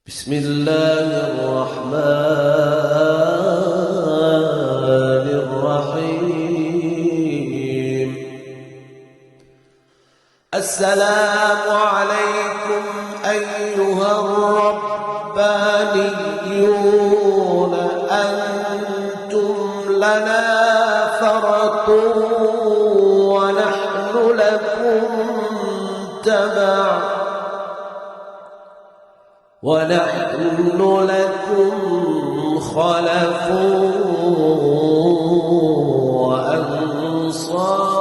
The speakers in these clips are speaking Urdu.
بسم الله الرحمن الرحيم. السلام عليكم أيها الربانيون، أنتم لنا فرط ونحن لكم تبع، ونحن لكم خلف وأنصار.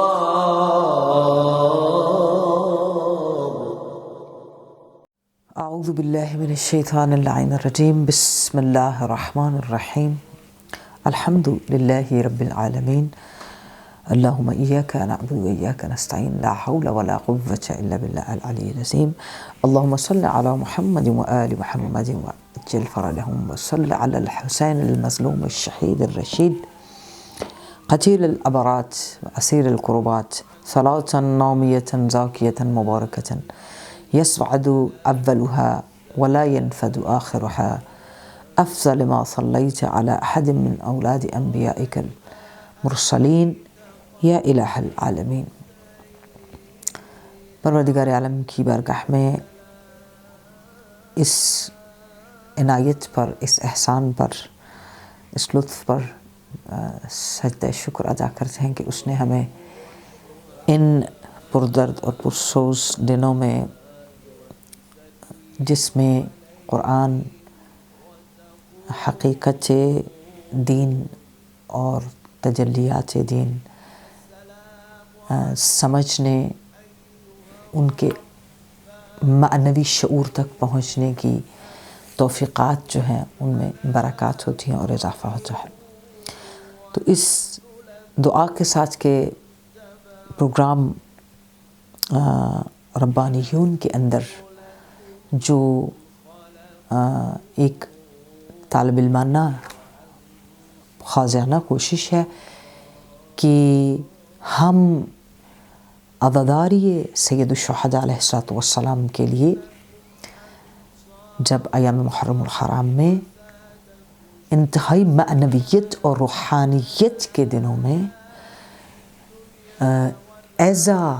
أعوذ بالله من الشيطان اللعين الرجيم. بسم الله الرحمن الرحيم. الحمد لله رب العالمين. اللهم إياك نعبد وإياك نستعين. لا حول ولا قوة إلا بالله العلي العظيم. اللهم صل على محمد وآل محمد وعجل فرجهم، وصل على الحسين المظلوم الشهيد الرشيد قتيل الأبرات وأسير الكربات، صلاة نامية زاكية مباركة يسعد أولها ولا ينفد آخرها، أفضل ما صليت على أحد من أولاد أنبيائك المرسلين یا الہ العالمین۔ پروردگار عالم کی بارگاہ میں اس عنایت پر، اس احسان پر، اس لطف پر سجدہ شکر ادا کرتے ہیں کہ اس نے ہمیں ان پردرد اور پرسوز دنوں میں، جس میں قرآن حقیقت دین اور تجلیات دین سمجھنے، ان کے معنوی شعور تک پہنچنے کی توفیقات جو ہیں ان میں برکات ہوتی ہیں اور اضافہ ہوتا ہے۔ تو اس دعا کے ساتھ کہ پروگرام ربانیون کے اندر جو ایک طالب علمانہ خاضعانہ کوشش ہے کہ ہم عزاداری سید الشہداء علیہ السلام کے لیے جب ایام محرم الحرام میں انتہائی معنویت اور روحانیت کے دنوں میں as a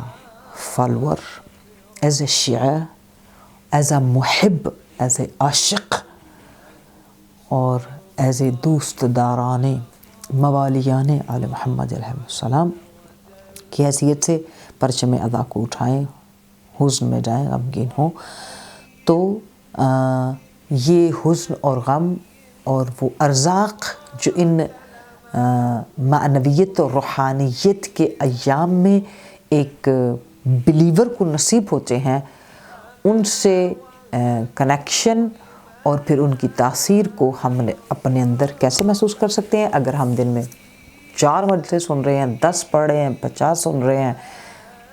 follower, as a Shia, as a محب، ایز اے عاشق اور ایز اے دوست داران موالیان آل محمد علیہ السلام کی حیثیت سے پرچم ادا کو اٹھائیں، حزن میں جائیں، غمگین ہوں، تو یہ حزن اور غم اور وہ ارزاق جو ان معنویت اور روحانیت کے ایام میں ایک بلیور کو نصیب ہوتے ہیں، ان سے کنیکشن اور پھر ان کی تاثیر کو ہم نے اپنے اندر کیسے محسوس کر سکتے ہیں؟ اگر ہم دن میں 4 مجلسیں سن رہے ہیں، 10 پڑھ رہے ہیں، 50 سن رہے ہیں،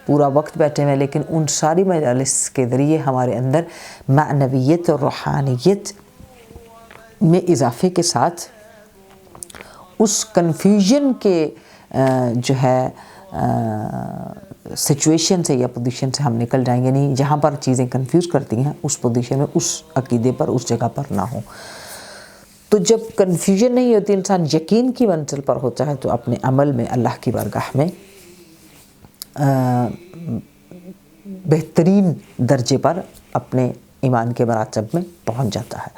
پورا وقت بیٹھے ہوئے ہیں، لیکن ان ساری مجالس کے ذریعے ہمارے اندر معنویت اور روحانیت میں اضافے کے ساتھ اس کنفیوژن کے جو ہے سچویشن سے یا پوزیشن سے ہم نکل جائیں، یعنی جہاں پر چیزیں کنفیوز کرتی ہیں اس پوزیشن میں، اس عقیدے پر، اس جگہ پر نہ ہوں۔ تو جب کنفیوژن نہیں ہوتی، انسان یقین کی منزل پر ہوتا ہے، تو اپنے عمل میں اللہ کی بارگاہ میں بہترین درجے پر اپنے ایمان کے مراتب میں پہنچ جاتا ہے۔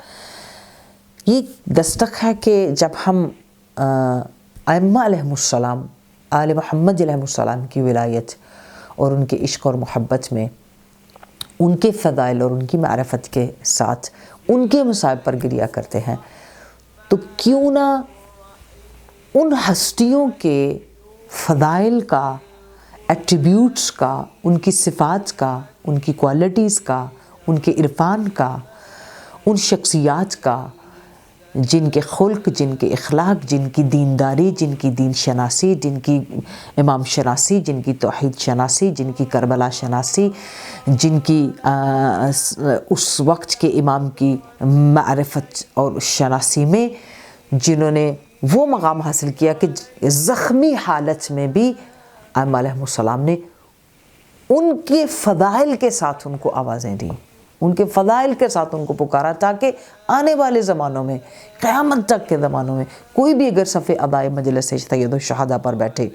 یہ دستک ہے کہ جب ہم ائمہ علیہم السلام، آل محمد علیہم السلام کی ولایت اور ان کے عشق اور محبت میں، ان کے فضائل اور ان کی معرفت کے ساتھ ان کے مصائب پر گریہ کرتے ہیں، تو کیوں نہ ان ہستیوں کے فضائل کا، ایٹریبیوٹس کا، ان کی صفات کا، ان کی کوالٹیز کا، ان کے عرفان کا، ان شخصیات کا، جن کے خلق، جن کے اخلاق، جن کی دینداری، جن کی دین شناسی، جن کی امام شناسی، جن کی توحید شناسی، جن کی کربلا شناسی، جن کی اس وقت کے امام کی معرفت اور شناسی میں جنہوں نے وہ مقام حاصل کیا کہ زخمی حالت میں بھی ائمہ علیہم السلام نے ان کے فضائل کے ساتھ ان کو آوازیں دیں، ان کے فضائل کے ساتھ ان کو پکارا تاکہ آنے والے زمانوں میں قیامت تک کے زمانوں میں کوئی بھی اگر صف ادائے مجلس سید الشہداء پر بیٹھے،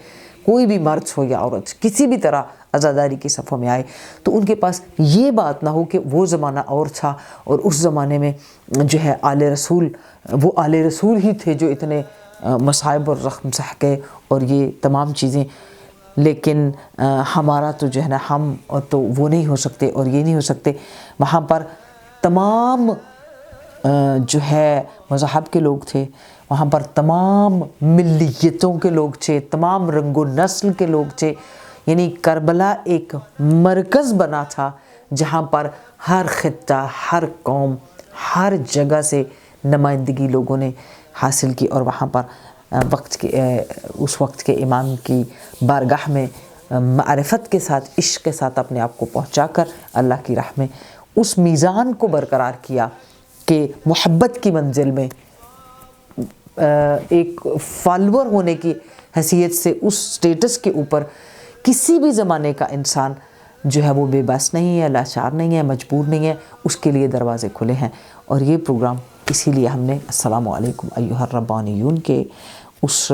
کوئی بھی مرد ہو یا عورت کسی بھی طرح عزاداری کی صفوں میں آئے تو ان کے پاس یہ بات نہ ہو کہ وہ زمانہ اور تھا اور اس زمانے میں جو ہے آل رسول، وہ آل رسول ہی تھے جو اتنے مصائب اور زخم سہ کے اور یہ تمام چیزیں، لیکن ہمارا تو جو ہے نا ہم تو وہ نہیں ہو سکتے اور یہ نہیں ہو سکتے۔ وہاں پر تمام جو ہے مذہب کے لوگ تھے، وہاں پر تمام ملیتوں کے لوگ تھے، تمام رنگ و نسل کے لوگ تھے، یعنی کربلا ایک مرکز بنا تھا جہاں پر ہر خطہ، ہر قوم، ہر جگہ سے نمائندگی لوگوں نے حاصل کی، اور وہاں پر اس وقت کے امام کی بارگاہ میں معرفت کے ساتھ، عشق کے ساتھ اپنے آپ کو پہنچا کر اللہ کی راہ میں اس میزان کو برقرار کیا کہ محبت کی منزل میں ایک فالوور ہونے کی حیثیت سے اس سٹیٹس کے اوپر کسی بھی زمانے کا انسان جو ہے وہ بے بس نہیں ہے، لاچار نہیں ہے، مجبور نہیں ہے، اس کے لیے دروازے کھلے ہیں۔ اور یہ پروگرام اسی لیے ہم نے السلام علیکم ایھا الربانیون کے اس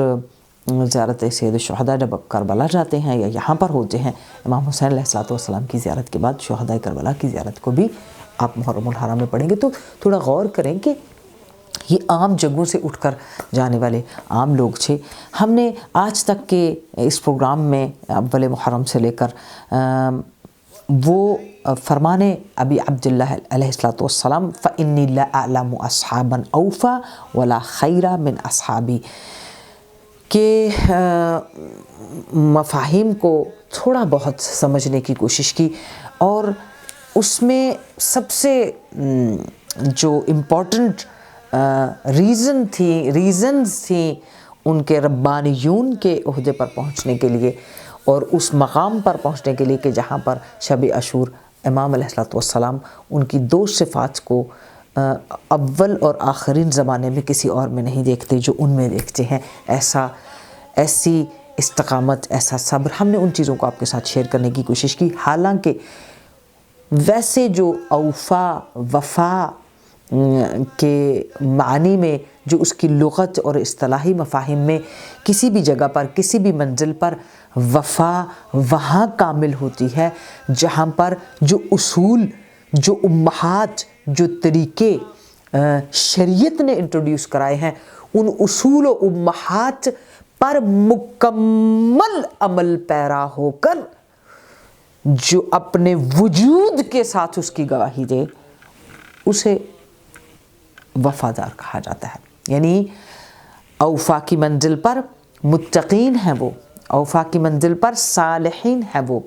زیارت سید الشہداء جب کربلا جاتے ہیں یا یہاں پر ہوتے ہیں، امام حسین علیہ السلام کی زیارت کے بعد شہداء کربلا کی زیارت کو بھی آپ محرم الحرام میں پڑھیں گے تو تھوڑا غور کریں کہ یہ عام جگہوں سے اٹھ کر جانے والے عام لوگ تھے۔ ہم نے آج تک کے اس پروگرام میں اول محرم سے لے کر وہ فرمان ابی عبداللہ علیہ السلام فإنی لا اعلم اصحابا اوفا ولا خیرا من اصحابی کے مفاہیم کو تھوڑا بہت سمجھنے کی کوشش کی، اور اس میں سب سے جو امپورٹنٹ ریزنز تھیں ان کے ربانیون کے عہدے پر پہنچنے کے لیے اور اس مقام پر پہنچنے کے لیے کہ جہاں پر شب عاشور امام علیہ السلام ان کی دو صفات کو اول اور آخرین زمانے میں کسی اور میں نہیں دیکھتے جو ان میں دیکھتے ہیں، ایسی استقامت، ایسا صبر، ہم نے ان چیزوں کو آپ کے ساتھ شیئر کرنے کی کوشش کی۔ حالانکہ ویسے جو اوفا، وفا کے معنی میں جو اس کی لغت اور اصطلاحی مفاہیم میں کسی بھی جگہ پر، کسی بھی منزل پر وفا وہاں کامل ہوتی ہے جہاں پر جو اصول، جو امہات، جو طریقے شریعت نے انٹروڈیوس کرائے ہیں ان اصول و امہات پر مکمل عمل پیرا ہو کر جو اپنے وجود کے ساتھ اس کی گواہی دے اسے وفادار کہا جاتا ہے۔ یعنی اوفا کی منزل پر متقین ہیں وہ، اوفا کی منزل پر صالحین ہیں وہ،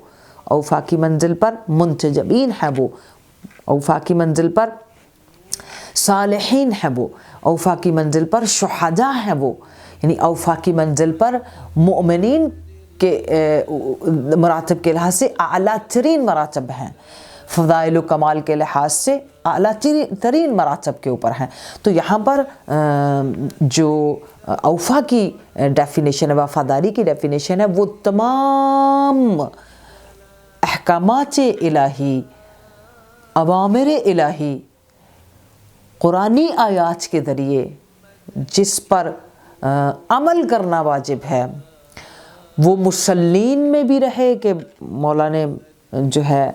اوفا کی منزل پر منتجبین ہیں وہ، اوفا کی منزل پر صالحین ہیں وہ، اوفا کی منزل پر شہداء ہیں وہ، یعنی اوفا کی منزل پر مؤمنین کے مراتب کے لحاظ سے اعلیٰ ترین مراتب ہیں، فضائل و کمال کے لحاظ سے اعلیٰ ترین مراتب کے اوپر ہیں۔ تو یہاں پر جو اوفا کی ڈیفینیشن ہے، وفاداری کی ڈیفینیشن ہے، وہ تمام احکامات الہی، اوامر الہی، قرآنی آیات کے ذریعے جس پر عمل کرنا واجب ہے، وہ مسلین میں بھی رہے کہ مولا نے جو ہے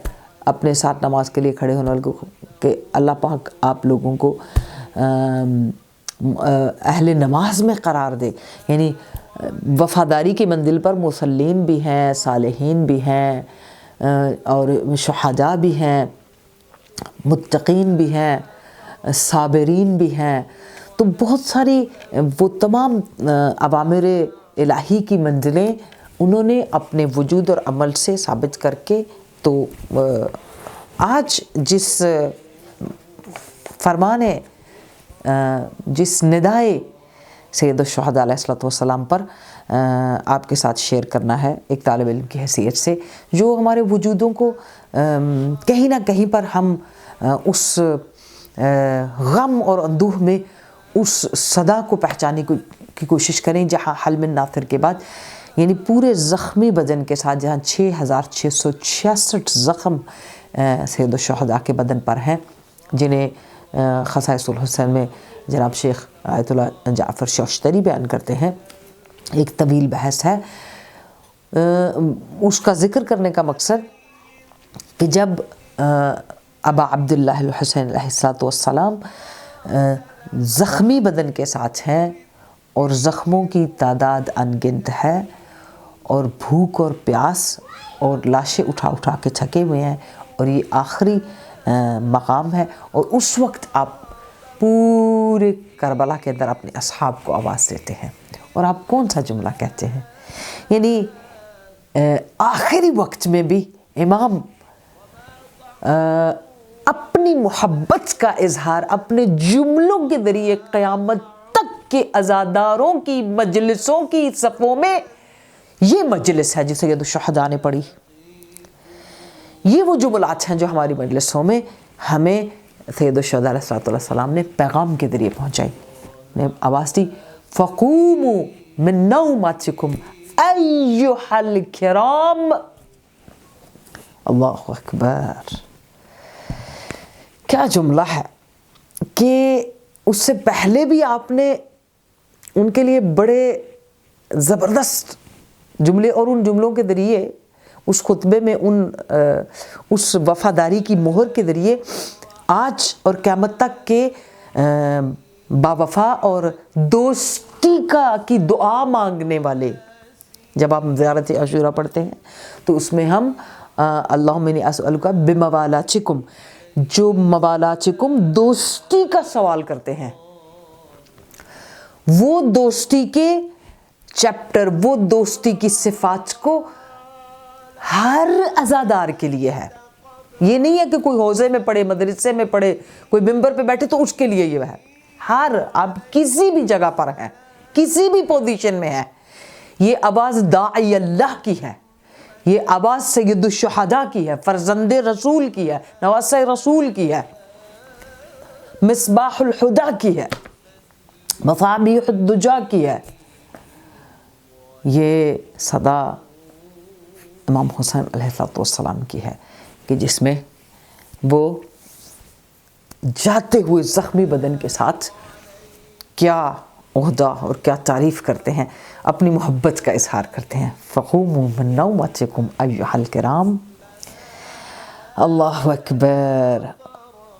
اپنے ساتھ نماز کے لیے کھڑے ہونے والے کو کہ اللہ پاک آپ لوگوں کو اہل نماز میں قرار دے، یعنی وفاداری کی منزل پر مسلین بھی ہیں، صالحین بھی ہیں، اور شہداء بھی ہیں، متقین بھی ہیں، صابرین بھی ہیں۔ تو بہت ساری وہ تمام اوامر الہی کی منزلیں انہوں نے اپنے وجود اور عمل سے ثابت کر کے، تو آج جس فرمان جس ندائے سید الشہداء علیہ السلام پر آپ کے ساتھ شیئر کرنا ہے ایک طالب علم کی حیثیت سے، جو ہمارے وجودوں کو کہیں نہ کہیں پر ہم اس غم اور اندوہ میں اس صدا کو پہچانے کی کوشش کریں جہاں حل من ناصر کے بعد یعنی پورے زخمی بدن کے ساتھ جہاں 6666 زخم سید الشہداء کے بدن پر ہیں، جنہیں خصائص الحسین میں جناب شیخ آیت اللہ جعفر شوشتری بیان کرتے ہیں. ایک طویل بحث ہے. اس کا ذکر کرنے کا مقصد کہ جب ابا عبداللہ الحسین علیہ السلام زخمی بدن کے ساتھ ہیں اور زخموں کی تعداد انگنت ہے اور بھوک اور پیاس اور لاشیں اٹھا اٹھا کے تھکے ہوئے ہیں اور یہ آخری مقام ہے، اور اس وقت آپ پورے کربلا کے اندر اپنے اصحاب کو آواز دیتے ہیں، اور آپ کون سا جملہ کہتے ہیں؟ یعنی آخری وقت میں بھی امام اپنی محبت کا اظہار اپنے جملوں کے ذریعے قیامت تک کے عزاداروں کی مجلسوں کی صفوں میں، یہ مجلس ہے جو سید الشہداء نے پڑھی، یہ وہ جملات ہیں جو ہماری مجلسوں میں ہمیں سید الشہداء علیہ السلام نے پیغام کے ذریعے پہنچائی. نے آواز دی فقوموا من نومتکم ایھا الکرام. اللہ اکبر، کیا جملہ ہے کہ اس سے پہلے بھی آپ نے ان کے لیے بڑے زبردست جملے اور ان جملوں کے ذریعے اس خطبے میں اس وفاداری کی مہر کے ذریعے آج اور قیامت تک کے باوفا اور دوستی کی دعا مانگنے والے، جب آپ زیارت عاشورہ پڑھتے ہیں تو اس میں ہم اللہم انی اسألک بموالاتکم، جو موالاتکم دوستی کا سوال کرتے ہیں، وہ دوستی کے چیپٹر، وہ دوستی کی صفات کو ہر عزادار کے لیے ہے. یہ نہیں ہے کہ کوئی حوزے میں پڑھے، مدرسے میں پڑھے، کوئی ممبر پہ بیٹھے تو اس کے لیے یہ ہے. ہر آپ کسی بھی جگہ پر ہیں، کسی بھی پوزیشن میں ہیں، یہ آواز داعی اللہ کی ہے، یہ آواز سید الشہداء کی ہے، فرزند رسول کی ہے، نواسہ رسول کی ہے، مصباح الہدی کی ہے، مصابیح الدجا کی ہے. یہ صدا امام حسین علیہ السلام کی ہے کہ جس میں وہ جاتے ہوئے زخمی بدن کے ساتھ کیا عہدہ اور کیا تعریف کرتے ہیں، اپنی محبت کا اظہار کرتے ہیں. فقوموا من نومتکم ایھا الکرام. اللہ اکبر،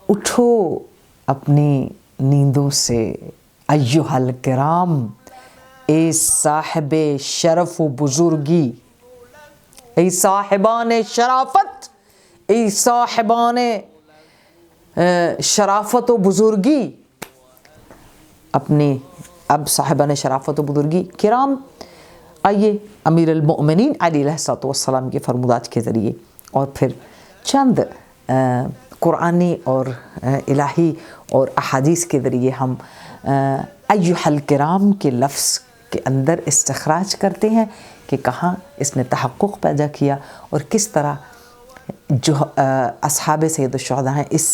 اٹھو اپنی نیندوں سے، ایھا الکرام، اے صاحب شرف و بزرگی، اے صاحبان شرافت، اے صاحبان شرافت و بزرگی. اپنے اب صاحبان شرافت و بزرگی کرام، آئیے امیر المؤمنین علی علیہ السلام کے فرمودات کے ذریعے اور پھر چند قرآنی اور الہی اور احادیث کے ذریعے ہم ایھا الکرام کے لفظ کے اندر استخراج کرتے ہیں کہ کہاں اس نے تحقق پیدا کیا اور کس طرح جو اصحاب سید الشہداء ہیں اس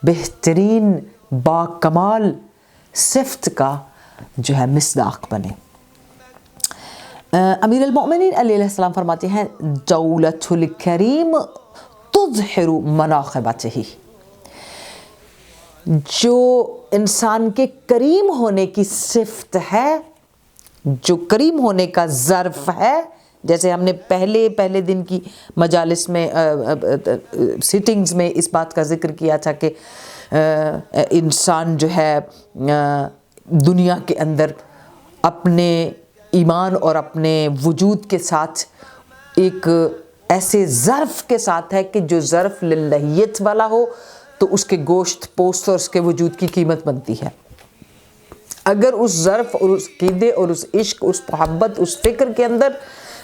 بہترین باکمال صفت کا جو ہے مصداق بنے. امیر المؤمنین علیہ السلام فرماتے ہیں دولت الکریم تظہر مناقبتہ، جو انسان کے کریم ہونے کی صفت ہے، جو کریم ہونے کا ظرف ہے، جیسے ہم نے پہلے دن کی مجالس میں سیٹنگز میں اس بات کا ذکر کیا تھا کہ انسان جو ہے دنیا کے اندر اپنے ایمان اور اپنے وجود کے ساتھ ایک ایسے ظرف کے ساتھ ہے کہ جو ظرف للہیت والا ہو تو اس کے گوشت پوست اور اس کے وجود کی قیمت بنتی ہے. اگر اس ظرف اور اس عقیدے اور اس عشق، اس محبت، اس فکر کے اندر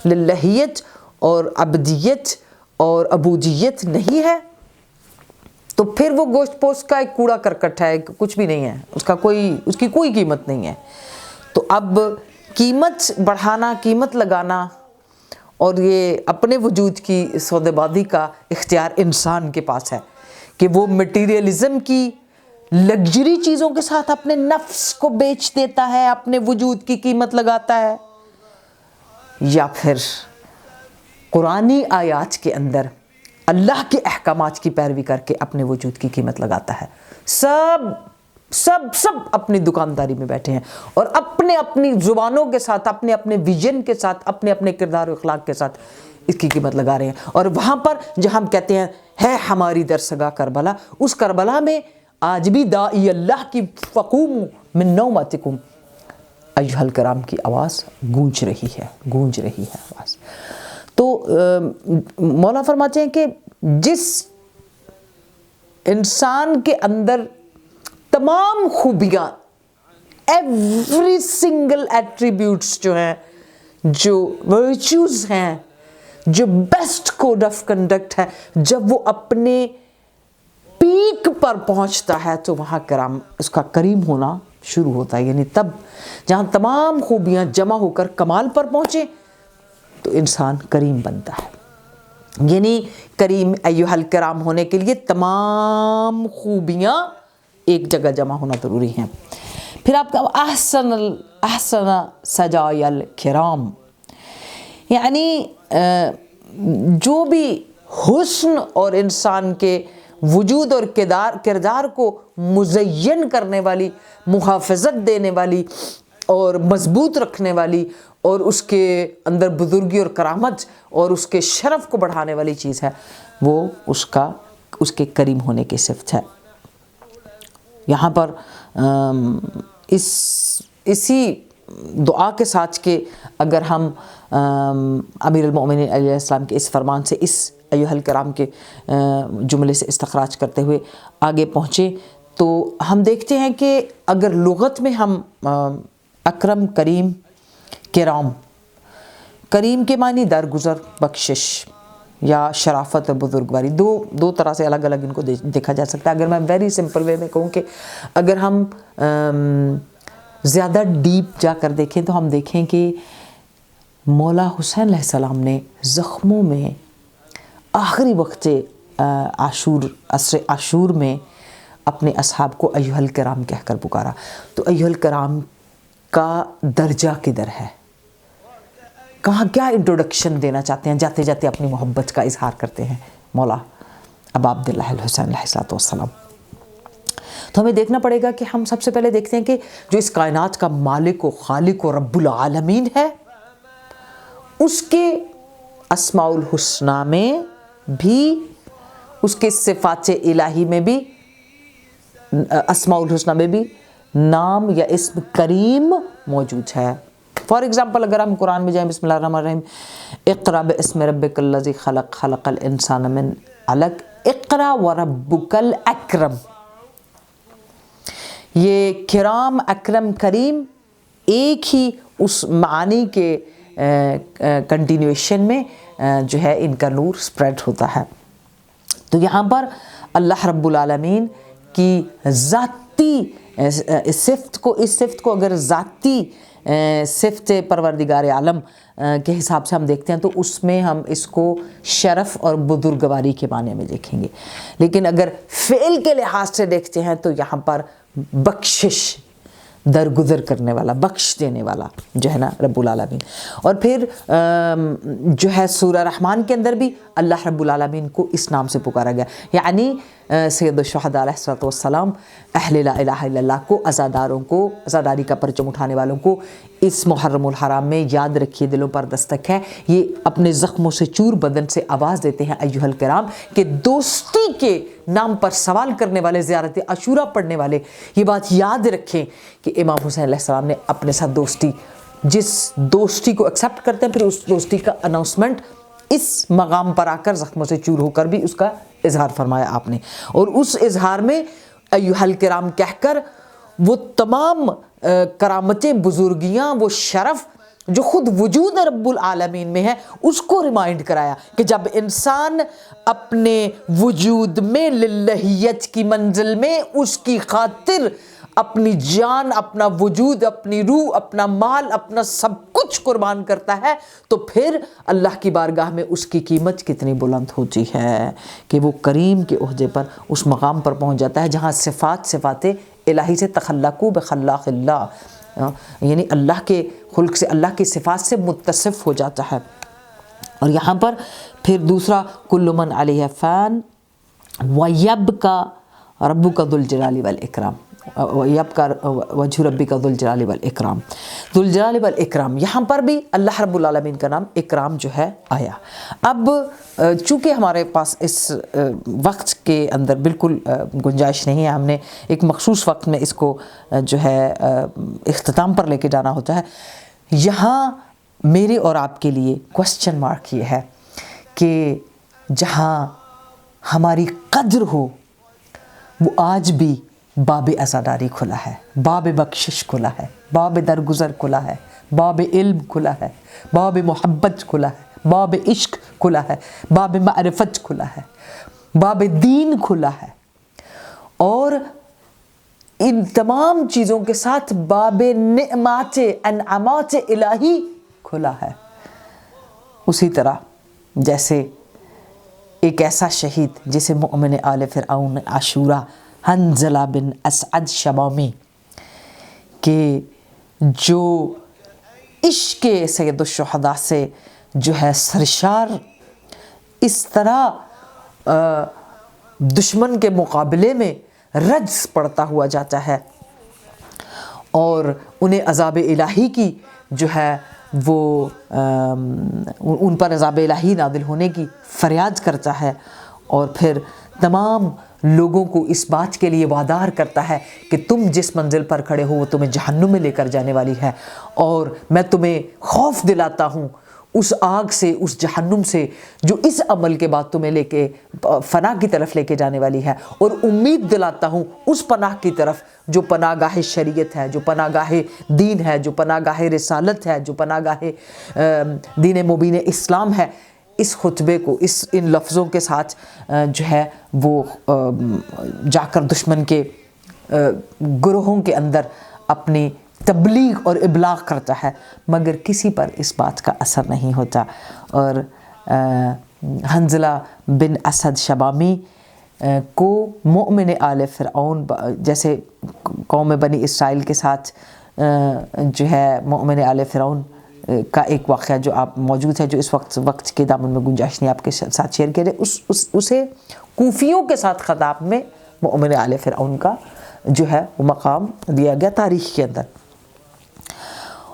للہیت اور عبدیت اور عبودیت نہیں ہے تو پھر وہ گوشت پوست کا ایک کوڑا کرکٹ ہے، کچھ بھی نہیں ہے، اس کی کوئی قیمت نہیں ہے. تو اب قیمت بڑھانا، قیمت لگانا اور یہ اپنے وجود کی سودے بازی کا اختیار انسان کے پاس ہے کہ وہ مٹیریلزم کی لگژری چیزوں کے ساتھ اپنے نفس کو بیچ دیتا ہے، اپنے وجود کی قیمت لگاتا ہے. یا پھر قرآنی آیات کے اندر اللہ کے احکامات کی پیروی کر کے اپنے وجود کی قیمت لگاتا ہے. سب اپنی دکانداری میں بیٹھے ہیں اور اپنی زبانوں کے ساتھ، اپنے ویژن کے ساتھ، اپنے کردار و اخلاق کے ساتھ اس کی قیمت لگا رہے ہیں. اور وہاں پر جو ہم کہتے ہیں ہے ہماری درسگاہ کربلا، اس کربلا میں آج بھی داعی اللہ کی فقوم من نومتکم ایھا الکرام کی آواز گونج رہی ہے آواز. تو مولا فرماتے ہیں کہ جس انسان کے اندر تمام خوبیاں، ایوری سنگل ایٹریبیوٹس جو ہیں، جو ورچوز ہیں، جو بیسٹ کوڈ آف کنڈکٹ ہے، جب وہ اپنے پیک پر پہنچتا ہے تو وہاں اس کا کریم ہونا شروع ہوتا ہے. یعنی تب جہاں تمام خوبیاں جمع ہو کر کمال پر پہنچے تو انسان کریم بنتا ہے. یعنی کریم ایھا الکرام ہونے کے لیے تمام خوبیاں ایک جگہ جمع ہونا ضروری ہیں. پھر آپ کا احسن سجای الکرام، یعنی جو بھی حسن اور انسان کے وجود اور کردار کو مزین کرنے والی، محافظت دینے والی اور مضبوط رکھنے والی اور اس کے اندر بزرگی اور کرامت اور اس کے شرف کو بڑھانے والی چیز ہے، وہ اس کے کریم ہونے کی صفت ہے. یہاں پر اسی دعا کے ساتھ کہ اگر ہم امیر المؤمنین علیہ السلام کے اس فرمان سے، اس ایھا الکرام کے جملے سے استخراج کرتے ہوئے آگے پہنچے تو ہم دیکھتے ہیں کہ اگر لغت میں ہم اکرم، کریم، کریم کے معنی درگزر، بخشش یا شرافت اور بزرگواری، دو طرح سے الگ الگ ان کو دیکھا جا سکتا ہے. اگر میں ویری سمپل وے میں کہوں کہ اگر ہم زیادہ ڈیپ جا کر دیکھیں تو ہم دیکھیں کہ مولا حسین علیہ السلام نے زخموں میں آخری وقت عصر عاشور میں اپنے اصحاب کو ایھا الکرام کہہ کر پکارا. تو ایھا الکرام کا درجہ کدھر ہے؟ کہاں کیا انٹروڈکشن دینا چاہتے ہیں؟ جاتے جاتے اپنی محبت کا اظہار کرتے ہیں مولا ابا عبداللہ الحسین علیہ السلام. تو ہمیں دیکھنا پڑے گا کہ ہم سب سے پہلے دیکھتے ہیں کہ جو اس کائنات کا مالک و خالق و رب العالمین ہے، اس کے اسماء الحسنہ میں بھی، اس کے صفات الہی میں بھی، اسماء الحسنہ میں بھی نام یا اسم کریم موجود ہے. فار ایگزامپل اگر ہم قرآن میں جائیں، بسم اللہ الرحمن الرحیم، اقرأ باسم ربک الذی خلق، خلق الانسان من علق، اقرأ وربک الاکرم. یہ کرام، اکرم، کریم ایک ہی اس معانی کے کنٹینیویشن میں جو ہے ان کا نور سپریڈ ہوتا ہے. تو یہاں پر اللہ رب العالمین کی ذاتی صفت کو اگر ذاتی صفت پروردگار عالم کے حساب سے ہم دیکھتے ہیں تو اس میں ہم اس کو شرف اور بزرگواری کے معنی میں دیکھیں گے. لیکن اگر فعل کے لحاظ سے دیکھتے ہیں تو یہاں پر بخشش، درگزر کرنے والا، بخش دینے والا جو ہے نا رب العالمین. اور پھر جو ہے سورہ رحمان کے اندر بھی اللہ رب العالمین کو اس نام سے پکارا گیا. یعنی سید الشہداء علیہ السلام، اہل لا الہ الا اللہ کو، عزاداروں کو، عزاداری کا پرچم اٹھانے والوں کو اس محرم الحرام میں یاد رکھیے، دلوں پر دستک ہے. یہ اپنے زخموں سے چور بدن سے آواز دیتے ہیں ایھا الکرام کہ دوستی کے نام پر سوال کرنے والے، زیارت عاشورہ پڑھنے والے یہ بات یاد رکھیں کہ امام حسین علیہ السلام نے اپنے ساتھ دوستی، جس دوستی کو ایکسیپٹ کرتے ہیں، پھر اس دوستی کا اناؤنسمنٹ اس مقام پر آ کر زخموں سے چور ہو کر بھی اس کا اظہار فرمایا آپ نے. اور اس اظہار میں ایھا الکرام کہہ کر وہ تمام کرامتیں، بزرگیاں، وہ شرف جو خود وجود رب العالمین میں ہے اس کو ریمائنڈ کرایا کہ جب انسان اپنے وجود میں للہیت کی منزل میں اس کی خاطر اپنی جان، اپنا وجود، اپنی روح، اپنا مال، اپنا سب کچھ قربان کرتا ہے تو پھر اللہ کی بارگاہ میں اس کی قیمت کتنی بلند ہوتی ہے کہ وہ کریم کے عہدے پر اس مقام پر پہنچ جاتا ہے جہاں صفات الہی سے تخلقوا بخلاق اللہ، یعنی اللہ کے خلق سے، اللہ کی صفات سے متصف ہو جاتا ہے۔ اور یہاں پر پھر دوسرا کل من علیہ فان ویبقی ربک ذو الجلال والاکرام، ویبقی وجہ ربک ذو الجلال والاکرام، ذو الجلال والاکرام، یہاں پر بھی اللہ رب العالمین کا نام اکرام جو ہے آیا۔ اب چونکہ ہمارے پاس اس وقت کے اندر بالکل گنجائش نہیں ہے، ہم نے ایک مخصوص وقت میں اس کو جو ہے اختتام پر لے کے جانا ہوتا ہے، یہاں میرے اور آپ کے لیے کوسچن مارک یہ ہے کہ جہاں ہماری قدر ہو وہ آج بھی باب عزاداری کھلا ہے، باب بخشش کھلا ہے، باب درگزر کھلا ہے، باب علم کھلا ہے، باب محبت کھلا ہے، باب عشق کھلا ہے، باب معرفت کھلا ہے، باب دین کھلا ہے، اور ان تمام چیزوں کے ساتھ باب نعمات انعامات الہی کھلا ہے۔ اسی طرح جیسے ایک ایسا شہید جسے مؤمن آل فرعون عاشورہ حنظلہ بن اسعد شبامی، کہ جو عشق سید الشہداء سے جو ہے سرشار، اس طرح دشمن کے مقابلے میں رجز پڑتا ہوا جاتا ہے اور انہیں عذاب الہی کی جو ہے وہ ان پر عذاب الہی نازل ہونے کی فریاد کرتا ہے، اور پھر تمام لوگوں کو اس بات کے لیے وادار کرتا ہے کہ تم جس منزل پر کھڑے ہو وہ تمہیں جہنم میں لے کر جانے والی ہے، اور میں تمہیں خوف دلاتا ہوں اس آگ سے، اس جہنم سے جو اس عمل کے بعد تمہیں لے کے فنا کی طرف لے کے جانے والی ہے، اور امید دلاتا ہوں اس پناہ کی طرف جو پناہ گاہ شریعت ہے، جو پناہ گاہ دین ہے، جو پناہ گاہ رسالت ہے، جو پناہ گاہ دین مبین اسلام ہے۔ اس خطبے کو ان لفظوں کے ساتھ جو ہے وہ جا کر دشمن کے گروہوں کے اندر اپنی تبلیغ اور ابلاغ کرتا ہے، مگر کسی پر اس بات کا اثر نہیں ہوتا۔ اور حنظلہ بن اسد شبامی کو مؤمن آل فرعون، جیسے قوم بنی اسرائیل کے ساتھ جو ہے مؤمن آل فرعون کا ایک واقعہ جو آپ موجود ہے، جو اس وقت کے دامن میں گنجائش نہیں آپ کے ساتھ شیئر کیا جائے، اسے کوفیوں کے ساتھ خطاب میں مؤمن آل فرعون کا جو ہے وہ مقام دیا گیا تاریخ کے اندر۔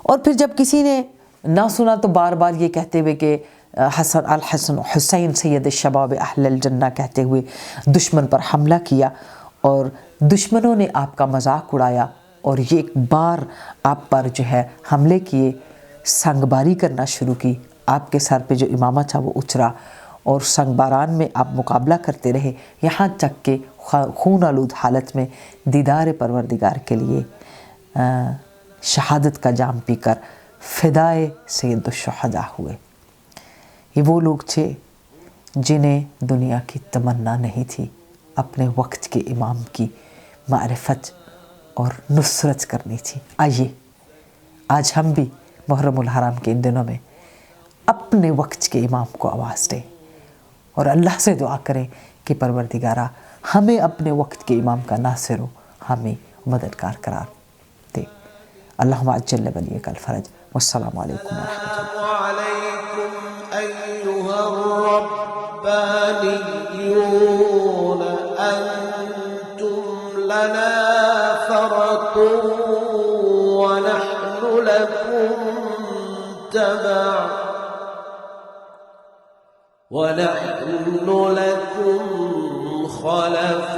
اور پھر جب کسی نے نہ سنا تو بار بار یہ کہتے ہوئے کہ الحسن حسین سید الشباب اہل الجنہ کہتے ہوئے دشمن پر حملہ کیا، اور دشمنوں نے آپ کا مذاق اڑایا اور یہ ایک بار آپ پر جو ہے حملے کیے، سنگ باری کرنا شروع کی، آپ کے سر پہ جو امامہ تھا وہ اترا، اور سنگ باران میں آپ مقابلہ کرتے رہے، یہاں تک کہ خون آلود حالت میں دیدار پروردگار کے لیے شہادت کا جام پی کر فدائے سید الشہداء ہوئے۔ یہ وہ لوگ تھے جنہیں دنیا کی تمنا نہیں تھی اپنے وقت کے امام کی معرفت اور نصرت کرنی تھی۔ آئیے آج ہم بھی محرم الحرام کے ان دنوں میں اپنے وقت کے امام کو آواز دیں اور اللہ سے دعا کریں کہ پروردگارہ ہمیں اپنے وقت کے امام کا ناصر و ہمیں مددگار قرار دے۔ اللہم عجل ولیک الفرج، والسلام علیکم ورحمۃ تبع ونحن لكم خلف